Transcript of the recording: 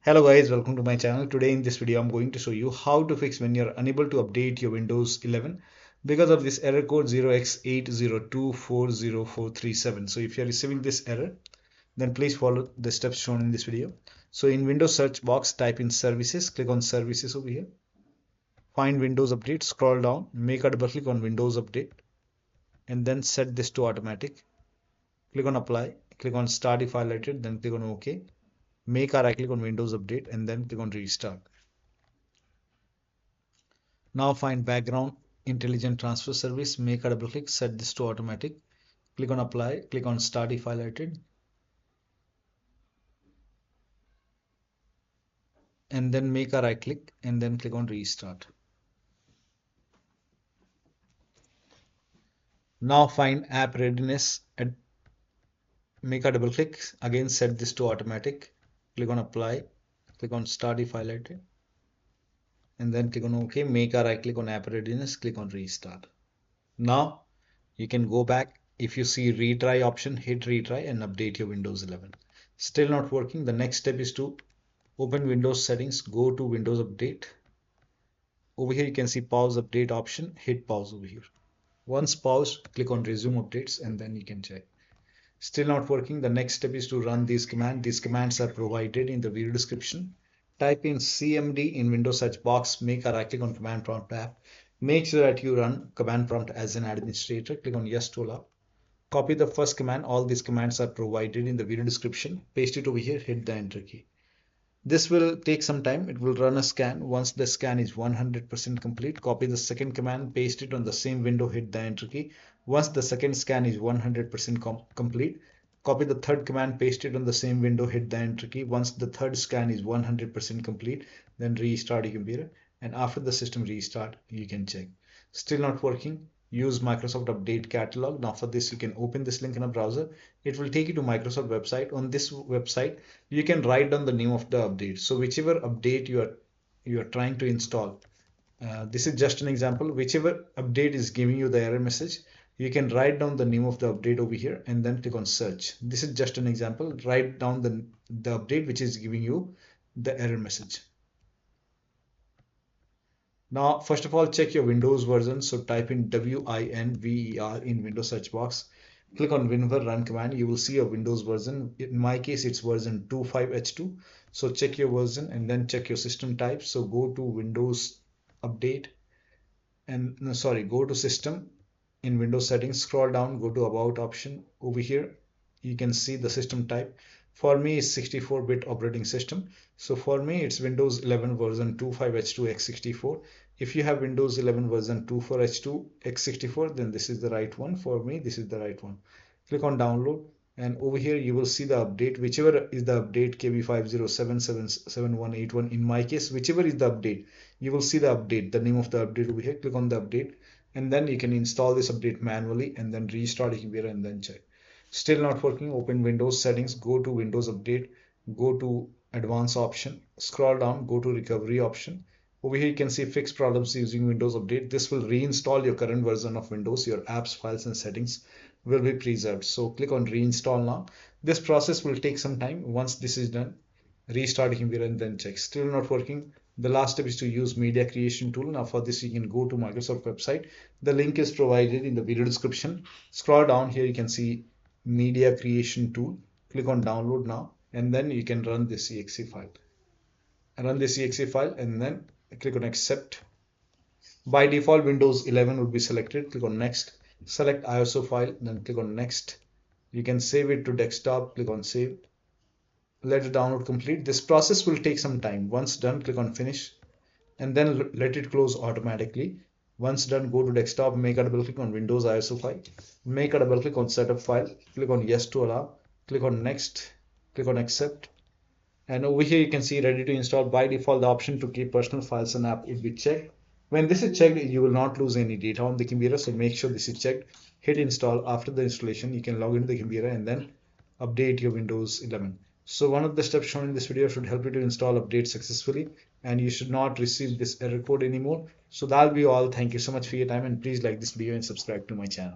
Hello guys, welcome to my channel. Today in this video I'm going to show you how to fix when you're unable to update your Windows 11 because of this error code 0x80240437. So if you're receiving this error, then please follow the steps shown in this video. So in Windows search box, type in services, click on services over here, find Windows Update, scroll down, make a double click on Windows Update and then set this to automatic. Click on apply, click on start if highlighted, then click on OK. Make a right click on Windows Update and then click on restart. Now find background intelligent transfer service, make a double click, set this to automatic. Click on apply, click on start if highlighted. And then make a right click and then click on restart. Now find app readiness and make a double click, again set this to automatic. Click on apply, click on start if highlighted. And then click on OK, make a right click on app readiness, click on restart. Now you can go back. If you see retry option, hit retry and update your Windows 11. Still not working. The next step is to open Windows settings, go to Windows Update. Over here you can see pause update option, hit pause over here. Once paused, click on resume updates and then you can check. Still not working. The next step is to run these commands. These commands are provided in the video description. Type in CMD in Windows search box, make a right click on command prompt app. Make sure that you run command prompt as an administrator. Click on yes to allow. Copy the first command. All these commands are provided in the video description. Paste it over here, hit the enter key. This will take some time. It will run a scan. Once the scan is 100% complete, copy the second command, paste it on the same window, hit the enter key. Once the second scan is 100% complete, copy the third command, paste it on the same window, hit the enter key. Once the third scan is 100% complete, then restart your computer. And after the system restart, you can check. Still not working? Use Microsoft Update Catalog. Now for this, you can open this link in a browser. It will take you to Microsoft website. On this website, you can write down the name of the update. So whichever update you are trying to install, this is just an example. Whichever update is giving you the error message, you can write down the name of the update over here and then click on search. This is just an example. Write down the update which is giving you the error message. Now, first of all, check your Windows version. So type in WINVER in Windows search box. Click on WinVer run command. You will see a Windows version. In my case, it's version 25H2. So check your version and then check your system type. So go to Windows Update and go to System in Windows settings. Scroll down, go to About option. Over here, you can see the system type. For me, it's 64-bit operating system. So for me, it's Windows 11 version 25H2 x64. If you have Windows 11 version 24H2 x64, then this is the right one. For me, this is the right one. Click on download and over here you will see the update, whichever is the update KB50777181. In my case, whichever is the update, you will see the update, the name of the update over here. Click on the update and then you can install this update manually and then restart your computer and then check. Still not working? Open Windows settings, go to Windows Update, go to Advanced option, scroll down, go to Recovery option. Over here you can see Fix Problems using Windows Update. This will reinstall your current version of Windows. Your apps, files and settings will be preserved. So click on Reinstall now. This process will take some time. Once this is done, restart your computer and then check. Still not working? The last step is to use Media Creation tool. Now for this you can go to Microsoft website. The link is provided in the video description. Scroll down here, you can see Media Creation tool. Click on download now and then you can run this exe file. Run this exe file and then click on accept. By default, Windows 11 would be selected. Click on next. Select ISO file, then click on next. You can save it to desktop. Click on save. Let the download complete. This process will take some time. Once done, click on finish and then let it close automatically. Once done, go to desktop, make a double click on Windows ISO file, make a double click on setup file, click on yes to allow, click on next, click on accept. And over here you can see ready to install. By default, the option to keep personal files and app will be checked. When this is checked, you will not lose any data on the computer. So make sure this is checked. Hit install. After the installation, you can log into the computer and then update your Windows 11. So one of the steps shown in this video should help you to install updates successfully and you should not receive this error code anymore. So that'll be all. Thank you so much for your time and please like this video and subscribe to my channel.